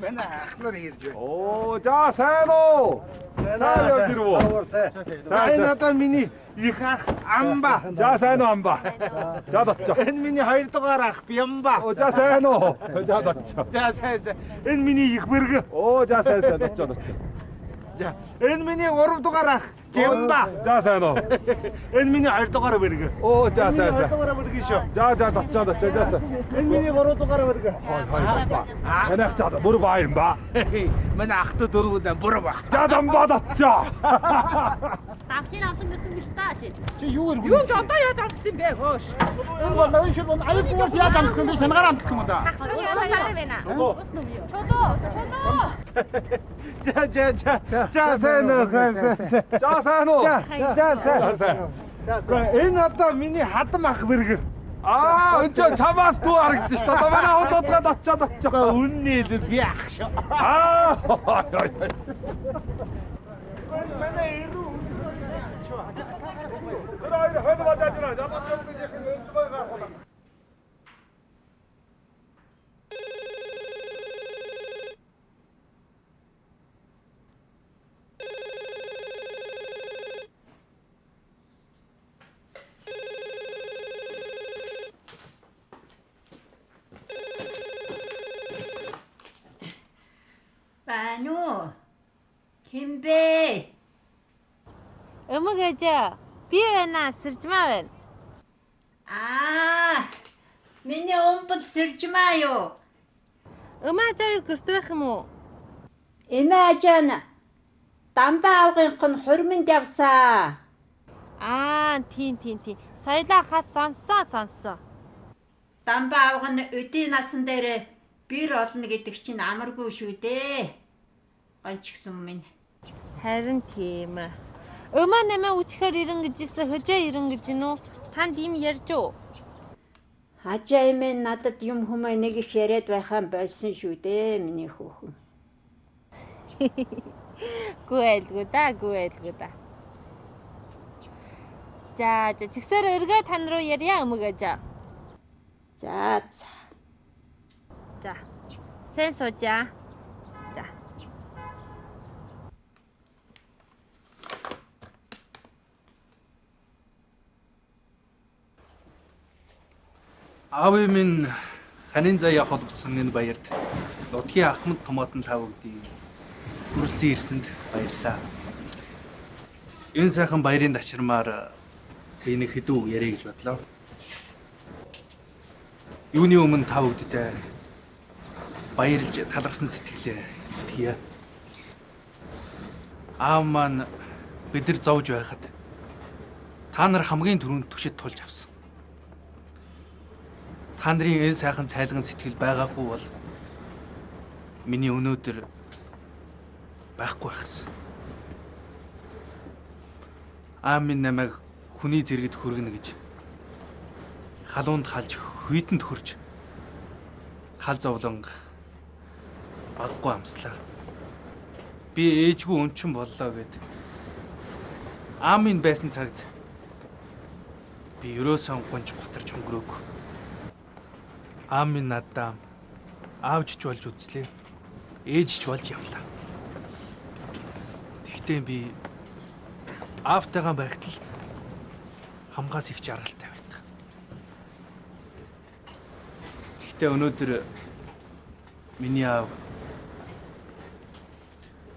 Манай ах нар ирж байна. Оо, за сайн уу? Сайн явж ирв үү? Энэ одоо миний их ах Амба. За сайн уу Амба? За дотчоо. Энэ миний 2 дугаар ах Бямба. Оо, за сайн уу? За дотчоо. За сайн. Энэ миний их бэрг. Оо, за сайн дотчоо. За энэ миний 3 дугаар ах Жимба. За сайн уу? Энэ миний 2 дугаар бэрг. Оо, за сайн. 2 дугаар бэрг шүү. За дотчоо. За. Энэ миний 3 дугаар бэрг. Манай ах чад бүр баа юм ба. Манай ахтуу дөрвөн бүр баа. За дамба дотчоо. Давсын авсан гэсэн гэж тааш. Чи юу гэр? Юу ч одоо яаж амтсан юм бэ хөөш. Энэ бол новын шил бол аюулгүй яаж амтсан юм бэ? Санагаар амтсан юм да. Чодоо. За сайн уу. За сайн уу? Энэ одоо миний хадам ах бэрг. Энэ ч чамаас дүү харагдаж ш. Одоо манай хотодгоо дотчоо. Үнний л би ах шүү. Манай ирүү. Тэр хоёр бадаж байна. Ямар ч юм их өндөр байгаа. Бану. Химбэ. Өмг ээжээ. Би байна, сэржмаа байна. Миний өмбөл сэржмаа юу? Өмөө заяр гэрт байх юм уу? Эмээ ажаан дамбаа авгынх нь хурминд явсаа. Тийм. Соёлоо хас сонссоо. Дамбаа авгын өдийн насан дээр бэр олно гэдэг чинь амаргүй шүү дээ. Гонч гсэн минь. Харин тийм. Өмөө нэмээ үчхээр ирэн гэжсэн хөжөө ирэн гэж нү танд юм ярьж үү? Хажаа эмээ надад юм хүмүүс нэг их яриад байхаан болсон шүү дээ миний хүүхэн. Гүйлгүй да. За чигсээр өргөө тань руу ярья өмг ээжээ. За. За. Сайн суужаа. За. Аав минь ханийн заяа холбосон энэ баярд Лодгийн Ахмад томоотон та бүгдийг хүрэлцэн ирсэнд баярлалаа. Энэ сайхан баярын дашрамаар би нэг хэдүү яриа гэж бодлоо. Юуны өмнө та бүгдтэй баярлж талархсан сэтгэлээ илтгэе. Аав маань бид нар зовж байхад та нар хамгийн түрүүнд түшид тулж авсан. Та нарын энэ сайхан цайлган сэтгэл байгаагүй бол миний өнөөдөр байхгүй байхсан. Аав минь намайг хүний зэрэгт хүргэнэ гэж халуунд халж хүйтэнд хөрж хал зовлон баггүй амслаа. Би ээжгүй өнчин боллоо гэд аав минь байсан цагт би ерөөсөн гонч готарч өнгөрөөг. Аав минь надаа аавч болж үзлээ. Ээжч болж явлаа. Тэгтээ би аавтайгаа байхад л хамгаас их жаргалтай байдаг. Тэгтээ өнөөдөр миний аав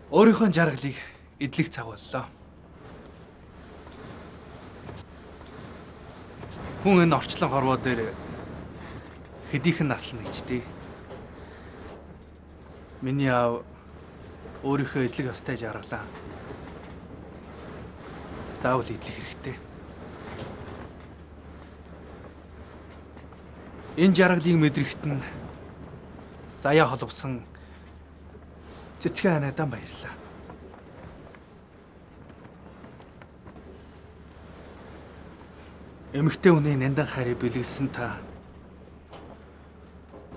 өөрийнхөө жаргалыг эдлэх цаг боллоо. Хүн энэ орчлон хорвоо дээр хэдийхэн наслна гэжтэй. Миний аав өөрийнхөө эдлэг ёстой жаргалаа заавал эдлэх хэрэгтэй. Энэ жаргалыг мэдрэхт нь заяа холбосон цэцгэн ханаадан баярлалаа. Эмэгтэй хүний няндан хайрыг бэлгэлсэн та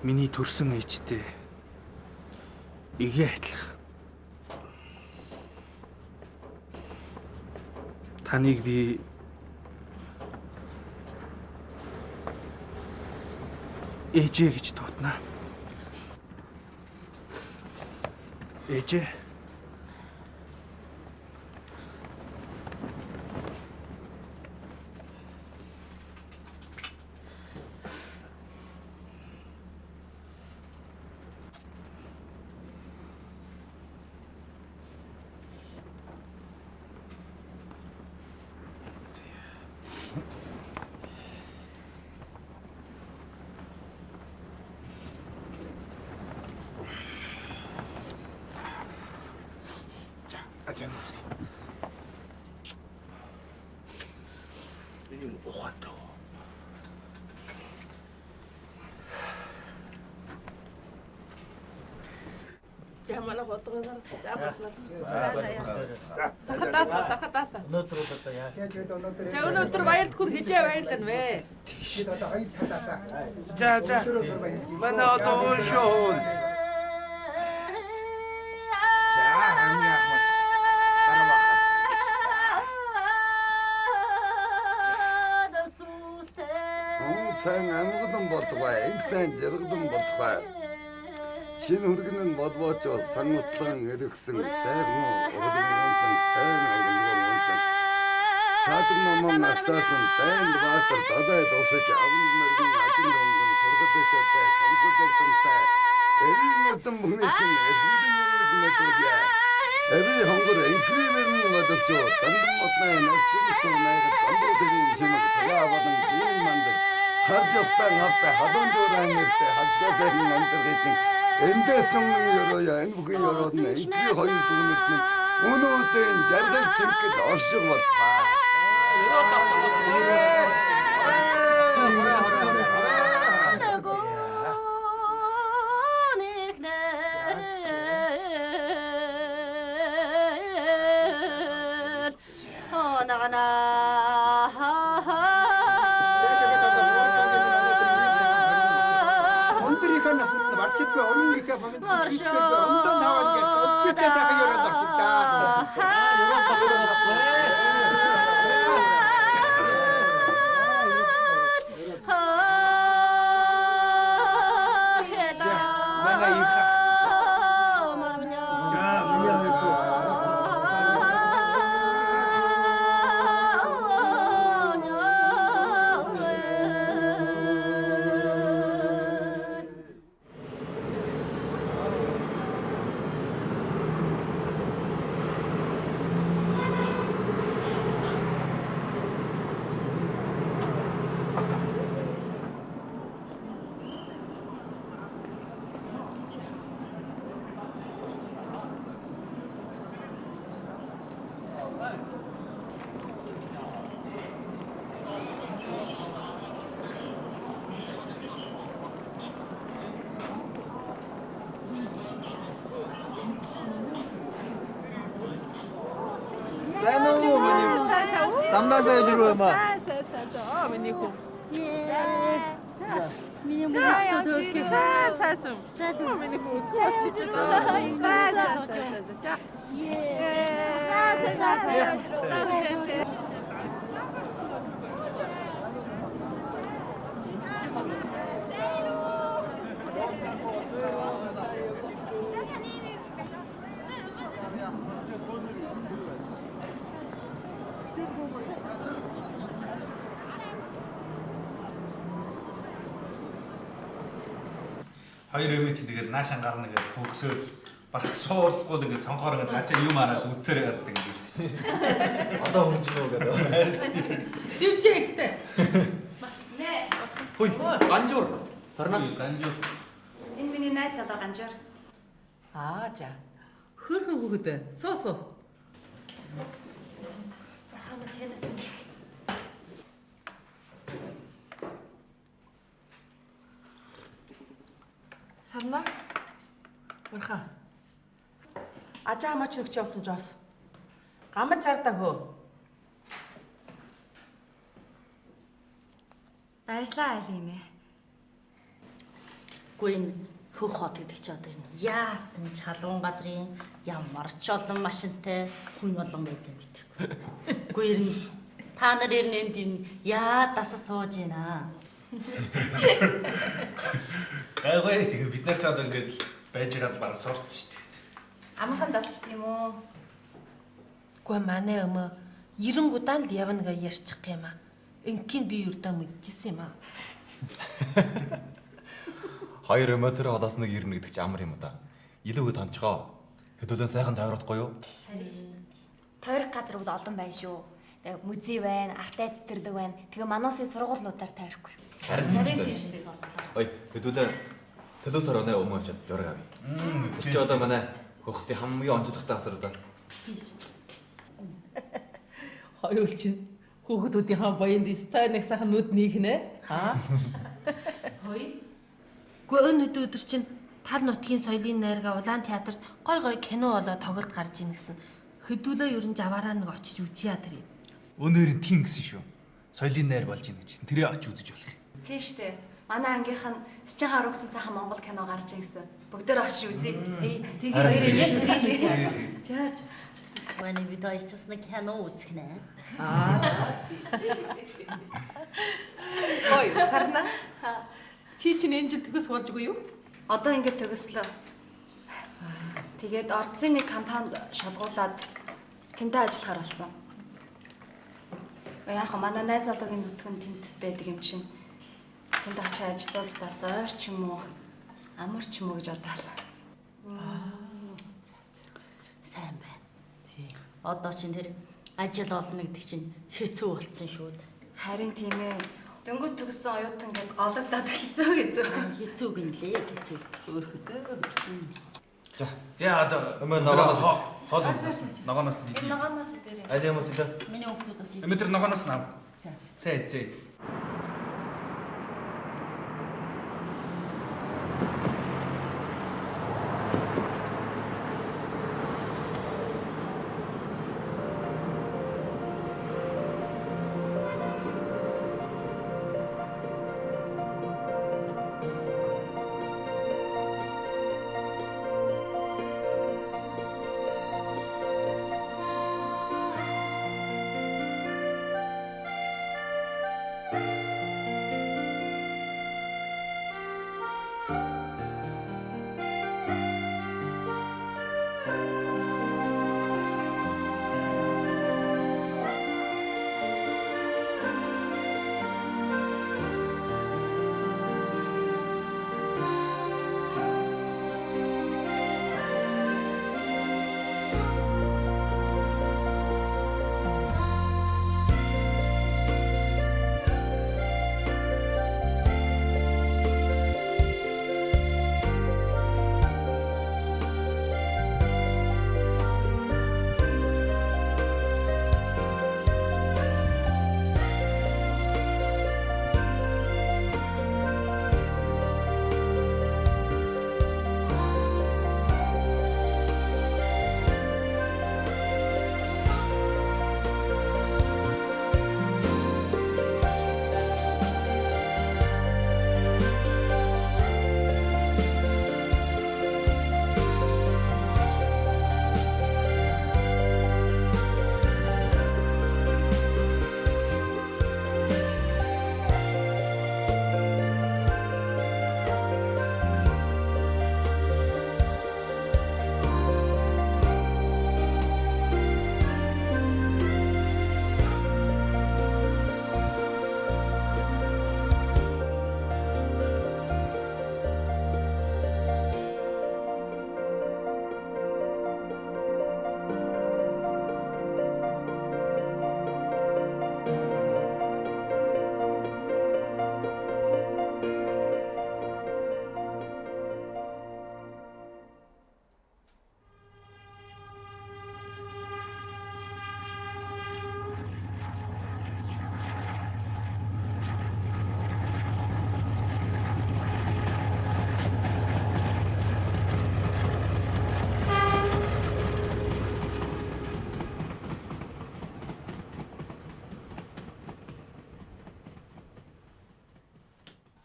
миний төрсөн ээжтэй игээ адилах. Таныг би ээжээ гэж тоотноо. Ээжээ. 아자 누시. 이니 뭐 한다. Jamala готова. Сахатааса. За өнөөдөр баярлалгүй хижээ баярлана вэ? 자. 만나 어떤 쇼. Сайн амгалан болдгоо, сайн жаргалан болдгоо. Шинэ хүргэн нь болбооч сангуутлан эргэсэн сайхан өргөнсөн сайн өргөнсөн. Цаадаг номон насаасан дайнд баатар дадаа дусаж аван мөргөн ажин донгон сургадаж байтай сонсогддог томтай. Эрийн мөрдөн бүхний чинь бүгдийн юм мэдүүлье. Эби хонгор инкривер нь бодовчоо зандан мотнаа навчмтуу найгад замбуудын чимэг талаа болон дийн мандаг харж явтан хавта хадуун дуран нэртэй харсгасаа намтаргаж эндээс чонгон ёроё энэ бүхэн ёроод нь инкри хоёр дүгнэлт нь өнөөдөр жаргал чимгэд оршиг болтгоо. марчидгүй өрөнгөөхөө бүгд өмдөн таваад гээд өвчтэй сайхан ёроол авшигдаа. 담당자에 주로 뭐. миний хүн. Миний За сайсан. Миний хүн сочиж байна. Хоёр өвөө чи тэгэл наашаа гарна гэж хөгсөөл барах суулахгүй л ингээд цонхоор ингээд хажаа юм араад үцээр ярьдаг юм ирсэн. Одоо хөнгөлөө гэдэг. Дивчээ ихтэй. Хүй, ганжуур. Сарна. Ганжуур. Энэ миний найз залуу ганжуур. За. Хөрхөн хөгөд. Суу. Сахамт хэнэс. Сарна. Мөрхөн. Ажаа мач өгч явсан жоос. Гамд зардаа хөө. Баярлаа айл юм ээ. Гүн хөх хот гэдэг чи одоо энэ яасан чалуун газрын ямар ч олон машинтай хүн болон байт юм гэдэг. Гүн та нар энд яа дасаа сууж байна. Гайгүй тэгээ бид нар ч одоо ингээд байж ираад баг сурцсан шүү дээ. Амхан дасч тийм үү? Гүн манай өмөө эренгудаа л явна гэж ярьчих юм аа. Инкийг би юрдаа мэдчихсэн юм аа. Хоёр өмөө тэр холоос нэг ирнэ гэдэг чи амар юм да. Илүүгээ тонцгоо. Хэдүүлэн сайхан тойрохгүй юу? Харин шүү. Тойрог газрууд олон байна шүү. Тэгээ музей байна, арт цэцэрлэг байна. Тэгээ мануусын сургуулиудаар тойрохгүй. Харин тийм шүү дээ. Ой, хэдүүлэн төлөөс орооны өмөө очоод жураг авъя. Тэр чи одоо манай хөхтийн хамгийн онцлогтой газар одоо. Хоёул чинь хүүхдүүдийн хаан баянд стай нэг сайхан нүд нийхнэ. Аа. Гүн өнөдөө өдөр чинь тал нутгийн соёлын найрга улаан театрт гой гой кино болоо тоглолт гарч ийн гэсэн. Хөдөлөө ерөн жаваараа нэг очиж үзье тэр юм. Өнөөр нь тийм гэсэн шүү. Соёлын найр болж ийн гэжсэн. Тэрээ очиж үзэж болох юм. Тийм шүү дээ. Манай ангийнх нь Счин харуу гэсэн сайхан Монгол кино гарч ийн гэсэн. Бүгдөө очиж үзье. Тэгээ хоёроо яг үзье. За. Манай бид хоёр ч бас нэг кино үзэх нэ. Ой, Сарна. Чи чинь энэ жил төгс болжгүй юу? Одоо ингээд төгслөө. Тэгээд орцын нэг компанид шалгуулад тэнтэй ажиллахаар болсон. Яг манай найз залуугийн нутгын тэнд байдаг юм чинь. Тэнд очиж ажиллавал бас ойр ч юм уу, амар ч юм уу гэж бодлоо. Сайн байна. Одоо чинь тэр ажил олно гэдэг чинь хэцүү болцсон шүү дээ. Харин тийм ээ. Дөнгөж төгссөн оюутан гээд гологдоод хэцүү. Хэцүү гинлээ, хэцүү. Өөрхөдөө. За одоо Өмөө ногооноос хол үзсэн. Ногооноос нэг. Энэ ногооноос дээрээ. Аль юмс илээ. Миний хүүхдүүд бас Эмээ тэр ногооноос нав. Зээ.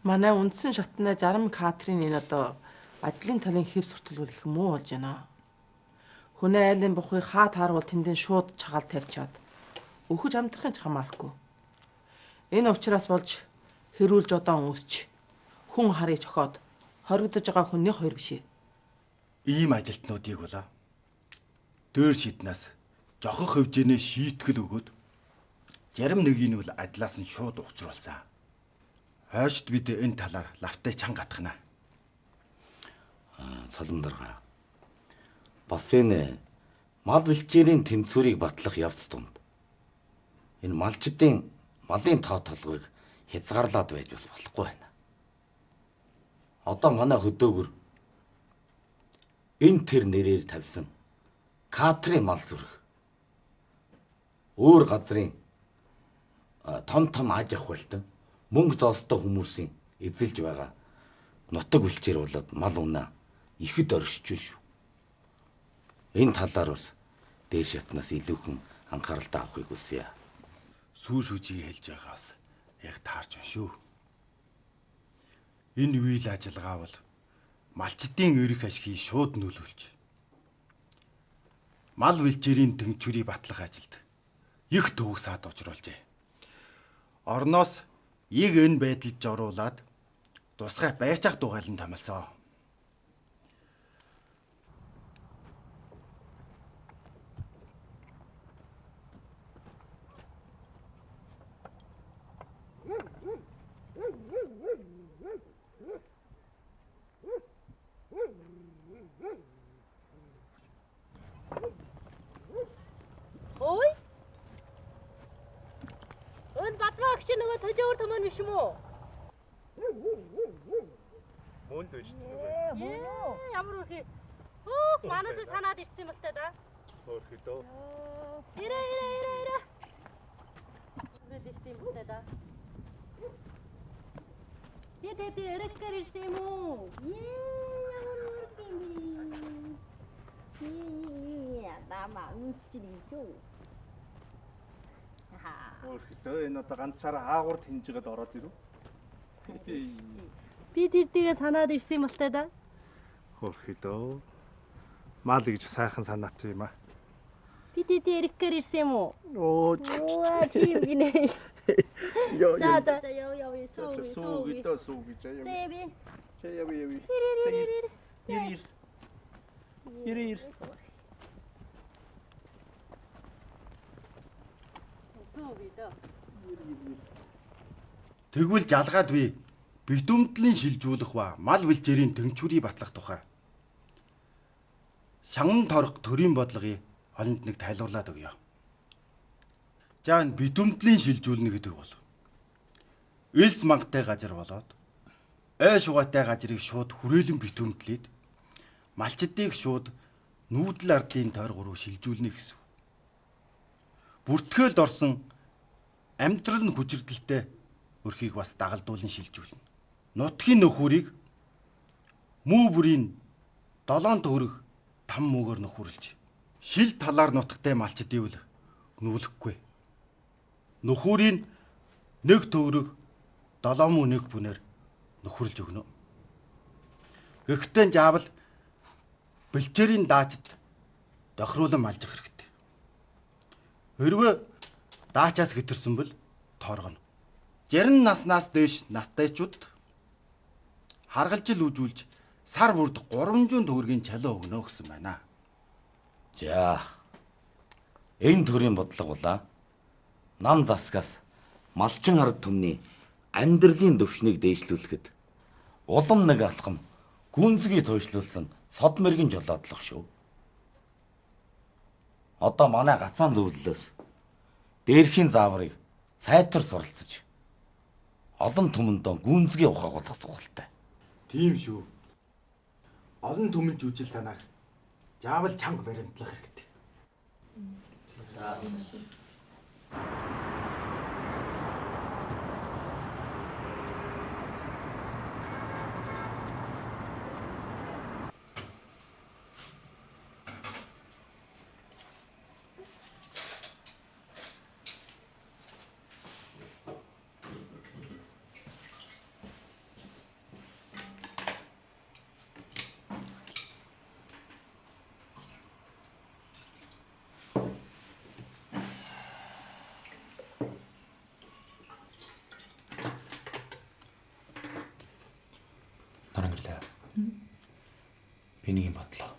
Манай үндсэн шатны 60 кадрын энэ одоо ажлын талын хэв сурталгал их муу болж байна. Хүнээ айлын бухыг хаа тааруул тэндэн шууд чагаал тавьчаад өхөж амтрахын ч хамаарахгүй. Энэ учраас болж хэрүүлж одоо үүсч хүн харыг чохоод хоригдож байгаа хүнний хоёр бишээ. Ийм ажилтнуудыг бола дөр шиднаас жохох хөвжөөнөө шийтгэл өгөөд зарим нэгийг нь бол адлаас нь шууд уцруулсан. Хойшд бид энэ талаар лавтай чанга гатхна. Цоломдоргоо. Бас энэ мал бэлчээрийн тэнцвэрийг батлах явц тунд энэ малчдын малын тоо толгойг хязгаарлаад байж бас болохгүй байна. Одоо манай хөдөөгөр энэ тэр нэрээр тавьсан Катрин мал зүрх өөр газрын том аж ахуйлтан мөнгө зоостой хүмүүсийн эзэлж байгаа нутаг бэлчээр болоод мал унаа ихэд оршиж шүү. Энэ талаар бас дээр шатнаас илүүхэн анхааралтай авахыг хүсье. Сүү шүжиг хэлж байгаас яг таарч байна шүү. Энэ үйл ажиллагаа бол малчдын эрх ашгийг шууд нөлөөлж мал бэлчээрийн тэнцвэрийг батлах ажилд их төвөг саад учруулжээ. Орноос ийг энэ байдалд оруулаад тусгай байцаах дугаалan тамилсан. Ой? Өн батрагч нөгөө төжөөр төмөн биш юм уу? Мөнд биш тэгээ. Ямар үрхий. Хөөх манаас санаад ирсэн юм л та да. Хөөхий дөө. Ирээ. Бид ирсэн юм л та да. Тэ эрэгкэр ирсэн юм уу? Ямар үрхий. Намаа үсчиний шүү. Хөөхий дөө энэ одоо ганцаараа аагур тэнжигэд ороод ирв. Би тэрдгээ санаад ирсэн юм л та да. Хөөхий дөө. Мал гэж сайхан санаатай юм аа. Би эрэгкэр ирсэн юм уу? Оо тийм гинэ. Яа. За яа сууги. Тэби. Яви. Ирир. Тэгвэл жалгаад би битүмтлийн шилжүүлэх ба мал бэлчээрийн тэнцвэрийг батлах тухай шанган торох төрийн бодлогыг олонд нэг тайлбарлаад өгье. За энэ битүмтлийн шилжүүлнэ гэдэг бол элс мангтай газар болоод ой шугаатай газрыг шууд хүрээлэн битүмтлээд малчдыг шууд нүүдэл ардын тойрго руу шилжүүлнэ гэсэн. Бүртгэлд орсон амьдрал нь хүчирдэлтэй өрхийг бас дагалдуулан шилжүүлнэ. Нутгийн нөхөрийг мүү бүрийн 7 төгрөг там муугаар нөхөрлж шил талаар нутагтай малчдыг үл нүүлэхгүй. Нөхөрийн 1 төгрөг 7 муу 1 бүнээр нөхөрлж өгнө. Гэхдээ заавал бэлчээрийн даачд тохируулан малжих хэрэгтэй. Хэрвээ даачаас хэтэрсэн бол тооргоно. 60 наснаас дээш настайчууд харгалжил үзүүлж сар бүрд 300 төгрөгийн чалуу өгнө гэсэн байна. За. Энэ төрлийн бодлого була нам засгаас малчин ард түмний амьдралын төвшнийг дээшлүүлэхэд улам нэг алхам гүнзгий туйшлуулсан сод мэргийн жолоодлого шүү. Одоо манай гацаан зөвлөлөөс дээрхийн зааврыг сайтар суралцж олон түмэндөө гүнзгий ухаагуулах зохилтой. Тийм шүү. Олон түмэн жүжил санааг заавал чанга баримтлах хэрэгтэй. Би нэг юм бодлоо.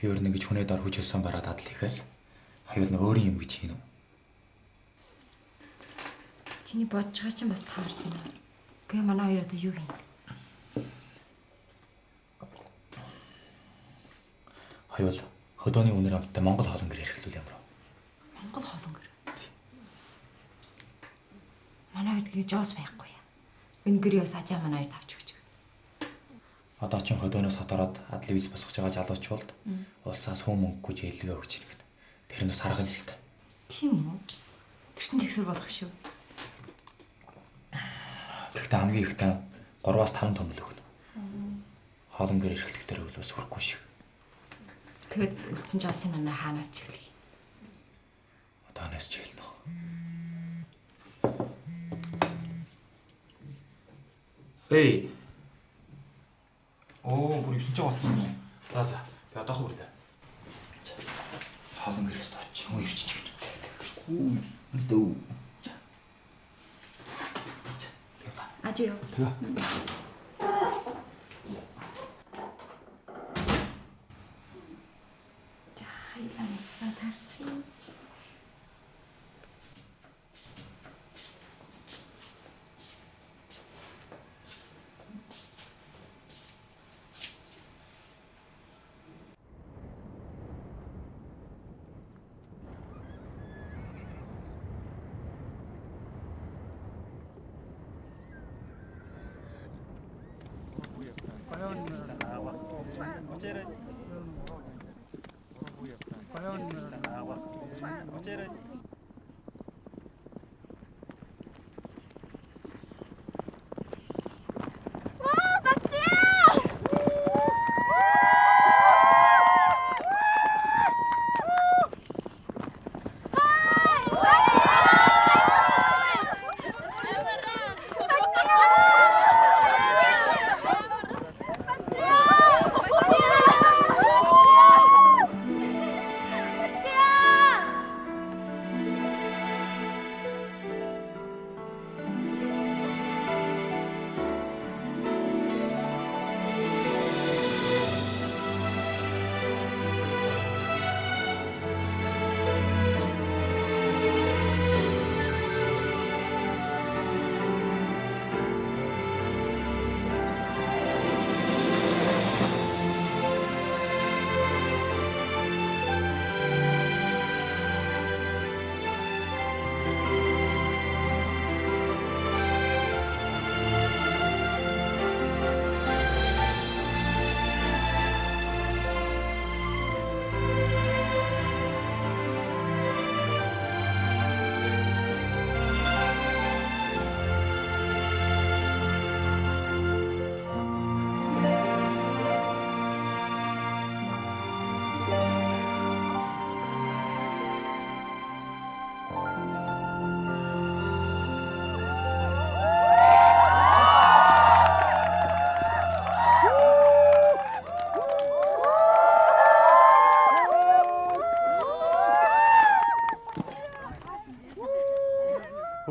Би өөр нэг хүнээ дор хүчилсэн бараад адал хийхээс аюул нэг өөрийн юм гэж хийнэ үү? Чиний бодож байгаа чинь бас таамарч байна. Гэхдээ манай хоёр одоо юу хийнэ? Аюул хөдөөний үнэр амттай Монгол хоолон гэр эрхлүүл юм руу. Монгол хоолон гэр. Манай хоёр тэгээ жоос байхгүй яа. Энэ гэрээс ажаа манай хоёр тавьж өгч. Одоо ч хөдөөнөөс хотороод адлын виз босгож байгаа залуучуулд улсаас хүн мөнгөгүй зээлгээ өгч ирнэ. Тэр нь бас харгал хэлтэй. Тийм үү? Тэр чинь жигсэр болох шүү. Гэхдээ хамгийн ихтэй 3-5 томл өгнө. Хоолон гэр эрхлэх дээр өвлөөс хүрэхгүй шиг. Тэгэд үлдсэн жоос юм манай хаанаас ч ихлэх. Одоонаас ч хэлнэ. Эй. Оо, бүр 9 ч болцсон юм. За. Би одоо хөврлээ. Хоолон гэрээс очиж юм ирчих чинь. Үу, дөө. Ажио. За, яа, таарчих.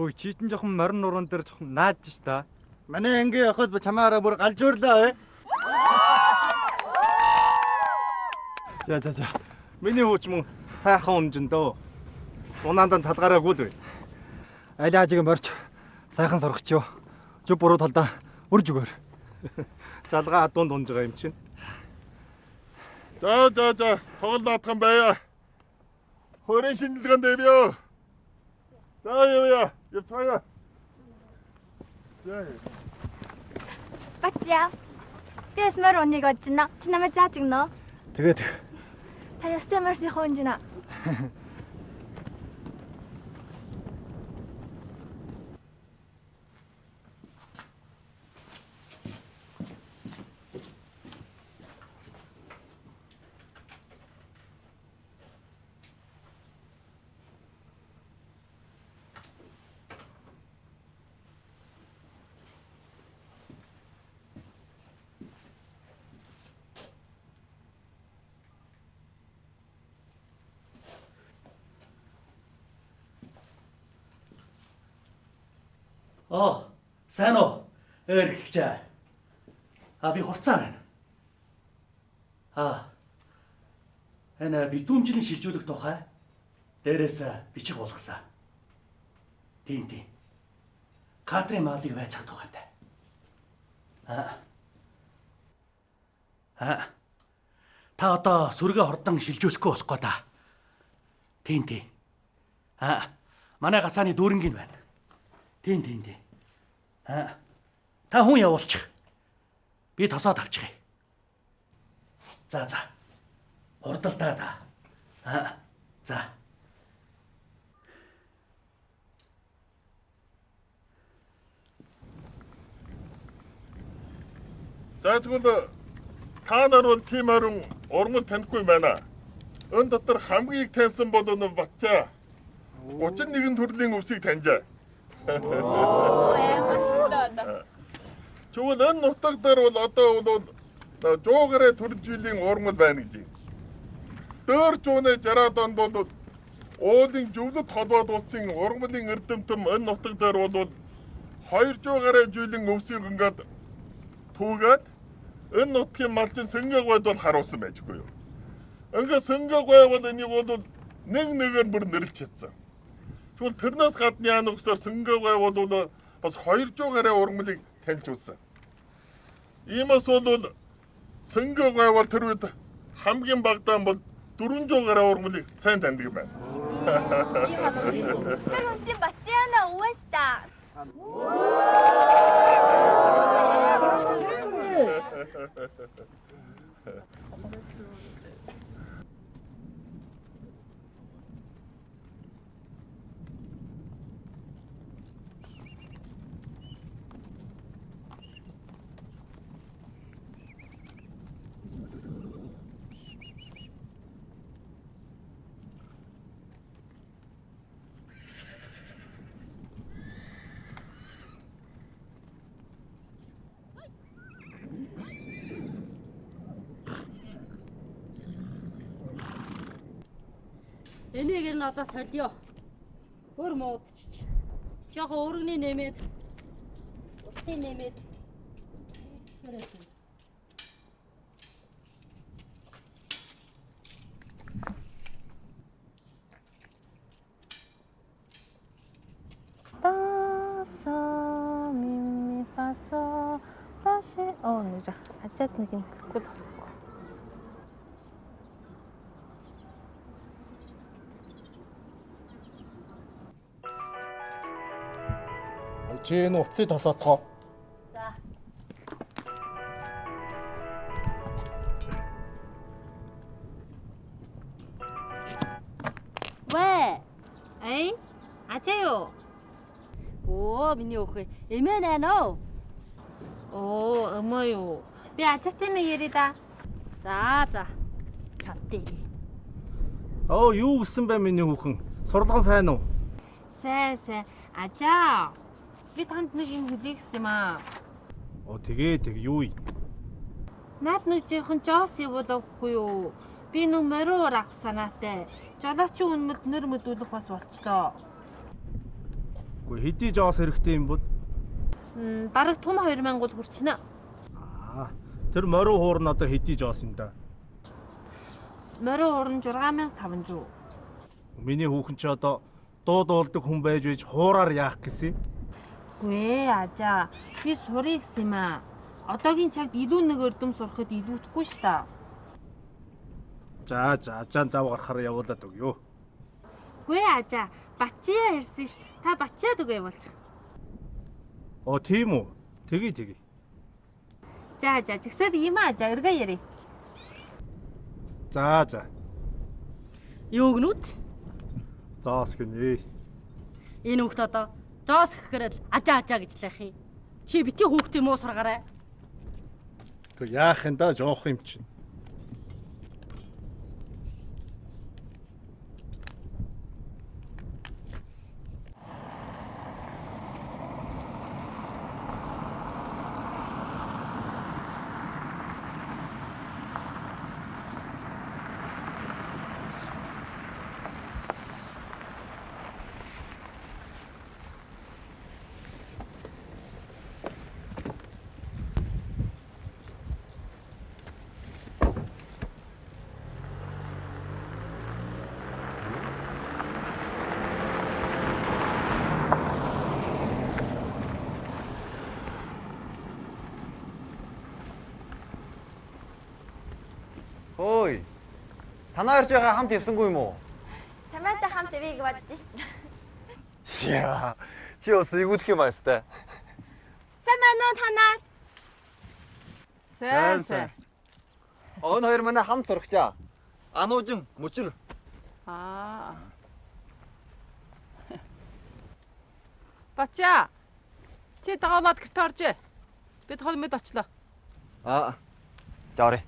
Ой, читэн жоохон морин нуруунд дээр жоохон нааж ш та. Манай анги явахад чамаараа бүр галж уурлаа. За. Миний хууч мөн сайхан өмжөндөө. Унаандан цалгаараагүй л бай. Аль аажиг морч сайхан сургачё. Зүг буруу талдаа үрж өгөр. Залгаа адуунд унж байгаа юм чинь. За. Тоглол наадхан байя. Хөрөн шинжилгээнд дэвё. За явъя. Явцгаая. Бачя. Би смэр унийг одно. Чи намайг зааж өгнө. Тэгээд та ястай марси хоонжина. Сайн уу? Эргэлтчээ. Би хурцаа байна. Энэ битүүмжлийн шилжүүлэх тухай дээрээс бичих болгосон. Тийм. Катрин маалыг байцаах тухайтай. Та одоо сүргээ хордон шилжүүлэхгүй болохгүй да. Тийм. Манай гацааны дүүрэнгийн байна. Тийм. Та хүн явуулчих. Би тосоод авчих. За. Хурдалтаа та. За. За тэгвэл та нар бол тийм харин урмал танихгүй байна. Өн дотор хамгийн их таньсан бол энэ Батчаа. 31 төрлийн өвсийг таньжаа. Чүгэл энэ нутаг дээр бол одоо бол жуугараа төрж жилийн урмал байна гэж. Дөр жууны 60-аад онд бол уулын зөвлөд холбоод улсын урмалын эрдэмтэн энэ нутаг дээр бол 200 гаруй жилийн өвсийг ингээд түүгээд энэ нутгийн малчин Сэнгэ гойд бол харуулсан байжгүй юу. Ингээд Сэнгэ гой бол энийг бол нэгээр бүр нэрлж чадсан. Тэгвэл тэрнээс гадна яа нүгсээр Сэнгэ гой бол бас 200 гаруй урмалыг таньж үзсэн. Иймээс бол Сэнгэ гой бол тэр үед хамгийн багадаа бол 400 гаруй урмалыг сайн таньдаг юм байна. Тэр үнцэн Батчаана уушта. Энийг нь одоо солио. Өөр муудчих. Жохо өргөний нэмээд. Утсын нэмээд. Хэрэг. Нэг ачаад нэг юм хэлэхгүй болохгүй. Чи энэ утсыг тосоодгоо. За. Вэ? Эй? Ачаё. Оо, миний өхөө. Эмээ наа. Оо, эмээ юу. Би ачаатай нэг ярий да. За. Чавтай. Оо, юу гэсэн бэ миний хүүхэн? Сурлаган сайн уу? Сайн. Ачаа. Би танд нэг юм хэлье гэсэн юм аа. Оо тэгээ юу юм? Наад нэг жоохон жоос явуулахгүй юу? Би нэг мориор авах санаатай. Жолоочийн үнэмэлд нэр мэдүүлэх бас болчлоо. Гэхдээ хэдий жоос хэрэгтэй юм бол? Бараг том 2000 гол хүрчнэ. Тэр морио хуур нь одоо хэдий жоос юм да? Морио хуур нь 6500. Миний хүүхэн ч одоо дуулдаг хүн байж хуураар яах гэсэн? Гүй ажаа. Би сурыг гэсэн юм аа. Одоогийн цагт илүү нэг өрдөм сурахад илүүдэхгүй ш та. За зав гарахаар явуулаад өгөө. Гүй ажаа. Батчаа ирсэн ш. Та Батчаад өгөө явуулчих. Оо тийм үү. Тэгье. За жигсаад юм ажаа. Өргөө яри. За. Юу гэнүүд? Зоос гинэ. Энэ хүүхд одоо зоос гэхэрэл ажаа гэж лах юм. Чи битгий хүүхдээ муу сургаарай. Тэг яах юм да жоох юм чинь. Танаа ярьж байгаа хамт явсангүй юм уу? Чамаатай хамт ивийг бодож шин. Яа. Чи бас игүүлэх юм аа өстэй. Сайн байна уу танаа? Сайн. Он хоёр манай хамт сурагчаа. Ануужин, мөчөр. Бачаа. Чи дагаанаад гэрт орж. Бид хол мэд очлоо. За орё.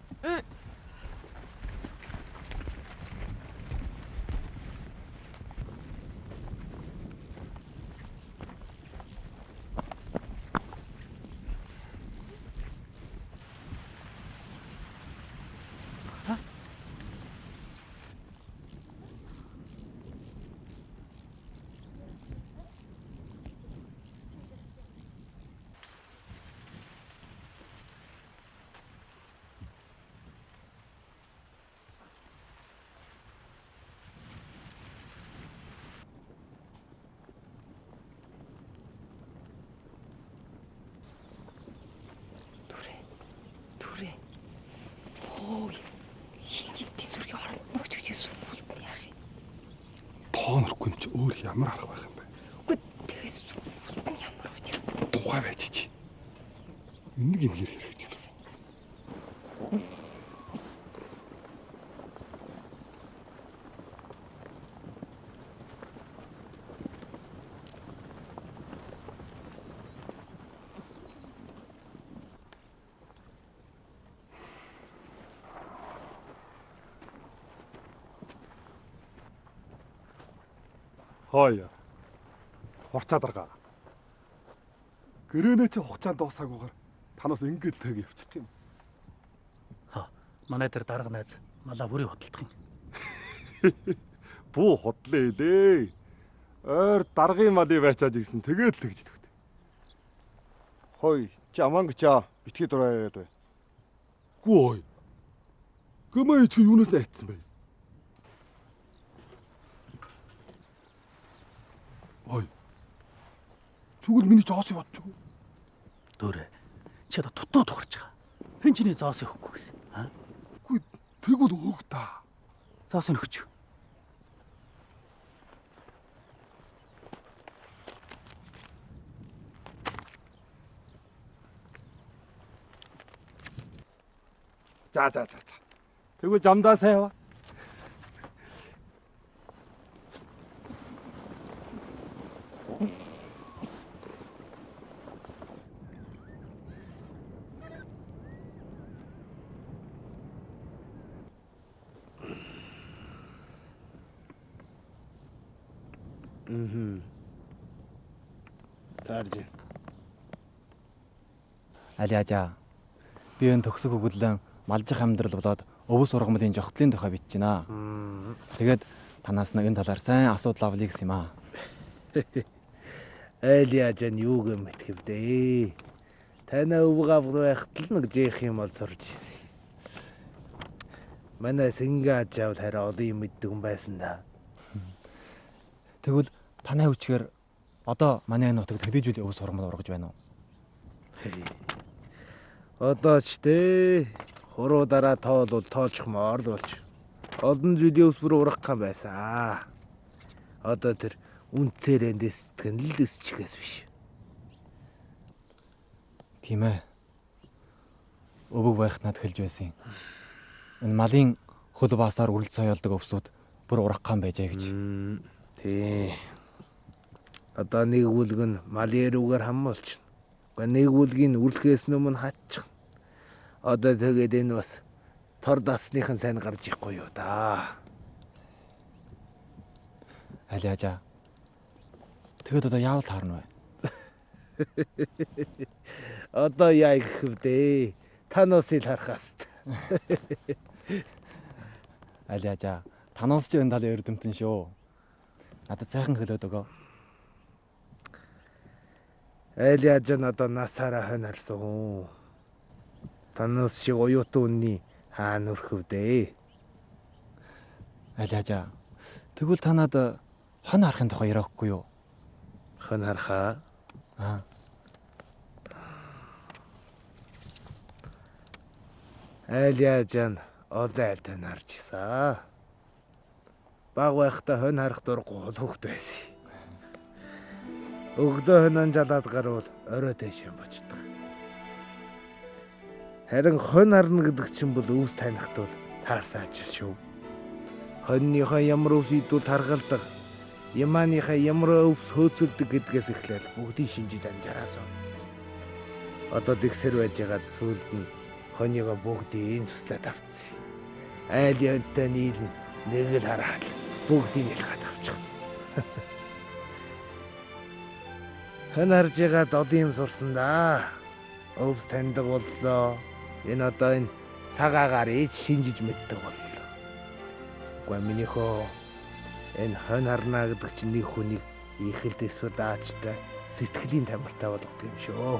Түрээ. Ой. Шилжилтийн сүргийн оронд нөгчгдээ сүүлдэн яах юм. Тоон өрөхгүй юм чи өөр ямар арга байх юм бэ? Үгүй тэгээс сүүлдэн ямар вэ? Тухай байж чи. Энийг юм хэрэгтэй. Хойё. Хурцаа дарга. Гэрэнэ чи хугацаанд дуусаагүйгээр танаас ингэж тэг явчих юм. Манай тэр дарга найз малаа бүрий хөдөлдөг юм. Бүү хотлээ лээ. Ойр даргын мали байцааж ирсэн тэгээд л тэгж идэгтэй. Хой, чи аман гчаа. Битгий дураа яриад бай. Гүү. Гэмээ чи юунаас найцсан бэ? Ой. Зүгэл миний зоосыг бодчих. Дөрөө. Чи одоо дутуу тохирч байгаа. Хэн чиний зоос өгөхгүй гэсэн. Үгүй тэгвэл өг та. Зоос нь өгч. За. Тэгвэл жамдаа сайн ба. Таарж. Алиажа. Би энэ төгсөх өгүүлэн малжих амьдрал болоод өвс ургамлын жогтлын тухай бичиж байна. Тэгээд танаас нэг энэ талаар сайн асуудал авлаа гэсэн юм аа. Алиажа нь юу гэм мэтгэвдээ. Танаа өвг авах байхад л нэг жих юм бол сурж ирсэн. Манай сингаа жавд хараа олон юм мэддэг юм байсан да. Тэгвэл танай хүчээр одоо манай нутагт хэдийжүүл өвс ургамал ургаж байна уу? Одоо ч дээ хуруу дараа тоолвол тоолчихмоор л болж. Олон зүйлийн өвс бүр ургах гам байсан. Одоо тэр үнцээр эндээс сэтгэл өсчихээс биш. Тийм ээ. Өвөг байх над хэлж байсан. Энэ малын хөл баасаар үрэл соёолдог өвсүүд бүр ургах гам байжээ гэж. Тий. Одоо нэг үлг нь малын эрүүгээр хамуулчихна. Гэхдээ нэг үлгийн үрлэхээс өмнө хаачих. Одоо тэгээд энэ бас тор дасныхан сайн гарч ихгүй юу да. Алиажа. Тэгэд одоо яавал таарна вэ? Одоо яа гэвдээ. Танаас ил харахаас. Алиажа, танаас ч энэ талын эрдэмтэн шүү. Надад сайхан хэлээд өгөө. Алиажа надад насаараа ханарсан. Танаас шиг оюутан үнний хаана өрхөвдөө. Алиажа, тэгвэл та надад хон харахын тухай ярихгүй юу? Хон харахаа? Алиажа олон айлтан харж гисэн. баг байхдаа хонь харах дурггүй хол хөвгт байсан. Өгдөө хонь жалаад гарвал орой дэшээ бочдог. Харин хонь харна гэдэг чинь бол өвс танихт бол таарсан ажил шүү. Хоньныхоо ямар өвс идвэл таргалдаг, ямааныхаа ямар өвс хөөцөлдөг гэдгээс эхлээл бүгдийг шинжиж анжаараасан. Одоо тэгсэр байж байгаад сүүлд нь хоньёо бүгдийг цуслаад авцсан. Айл явдаа нийлэн нэг л хараад бүгдийг нэлгээд авчих. Хэн харж байгаа дод юм сурсан да. Өвс таньдаг боллоо. Энэ одоо энэ цагаагаар ээж шинжиж мэддэг боллоо. Гэхдээ минийхөө энэ хонь харна гэдэг чинь нэг хүнийг ихэлд эсвэл даачтай сэтгэлийн тамиртай болгодог юм шүү.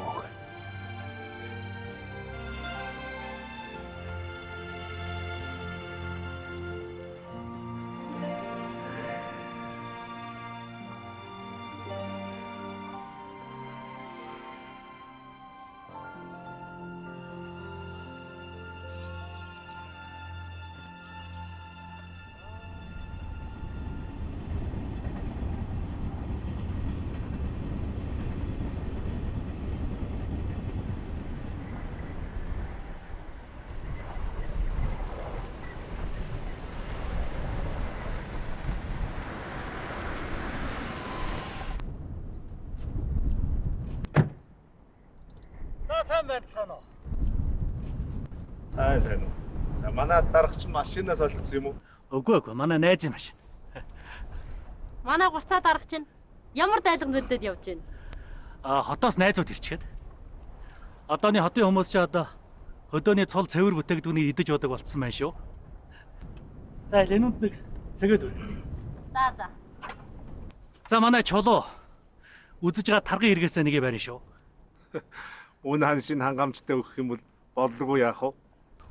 Сайн байна уу? Сайн уу. За манай дарга чинь машинаас олдсон юм уу? Үгүй, манай найзын машин. Манай гурцаа дарга чинь ямар дайлга нөлдөөд явж байна? Хотоос найзууд ирчихэд. Одооны хотын хүмүүс ч одоо хөдөөний цул цэвэр бүтээгдэхүүнийг идэж удаг болцсон байна шүү. За лэнүүнд нэг цэгээд өгье. За. За манай чулуу үзэж байгаа таргын хэрэгээсээ нэгэ барина шүү. Үн хан шин хангамжтай өгөх юм бол боллого яах вэ?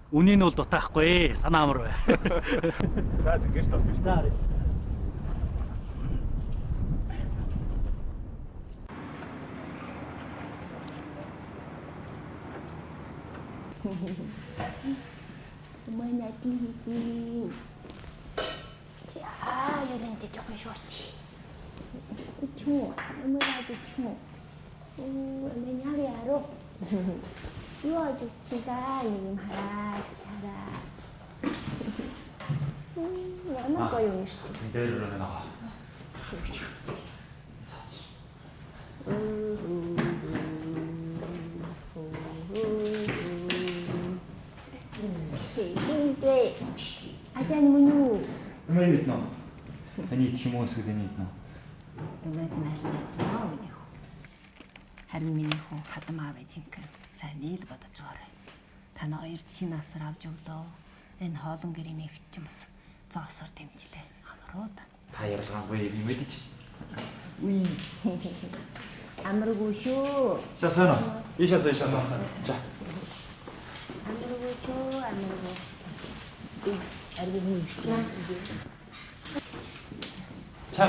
Үнийг нь бол дутаахгүй, санаа амар бай. За ингэж тав. За. Mana tinggi. Yang nanti jangan shoci. Cuma, mana tu cuma. Menyari aruh. Yo tu cita ni maharat. Mana kau yang isti? 내일로 나가. Hindi. Ajan mo nyo. Umayit na. Anit mo sa ganit na. Umayit na lang. Харин миний хүн хадам аавэ жинхэнэ сайн нийл бодож байгаарай. Та ноёрд шинэ асар авч өглөө. Энэ хоолон гэрийн нэгт ч бас зоосоор дэмжлээ. Амрууд. Та ярилгаагүй юм гэж. Уй. Амргүй шүү. Шасана. Ишасаа. За. Амргүй шүү. Амргүй. Уй, аргүй шүү. 자.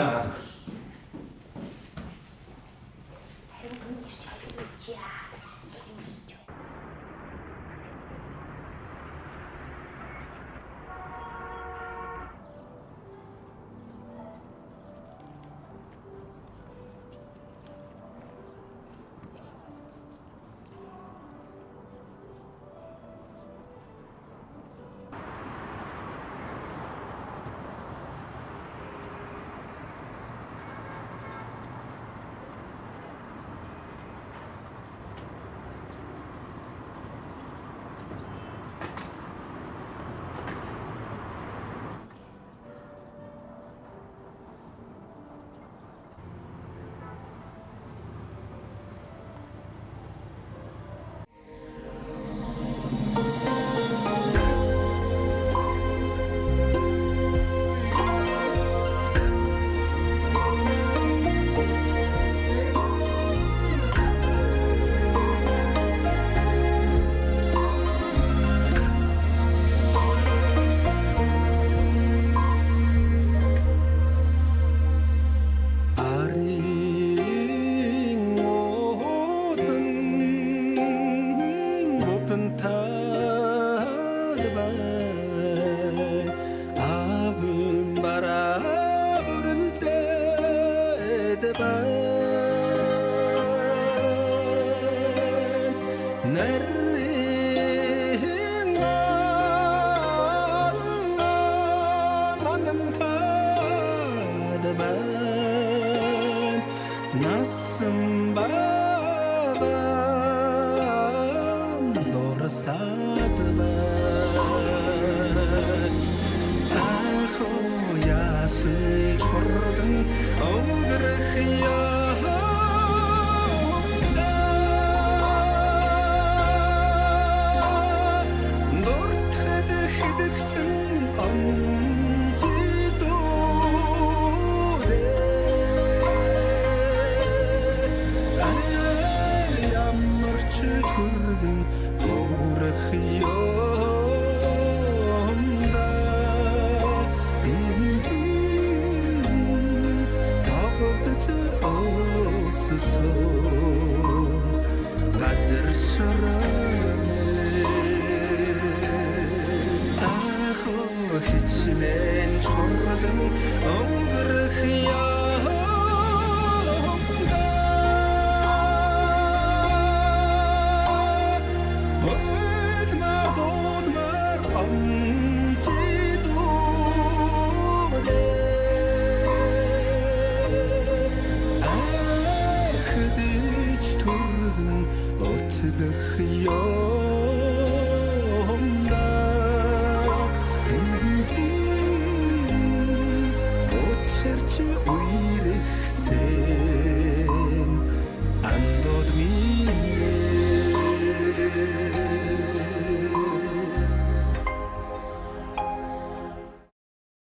Өчирч үе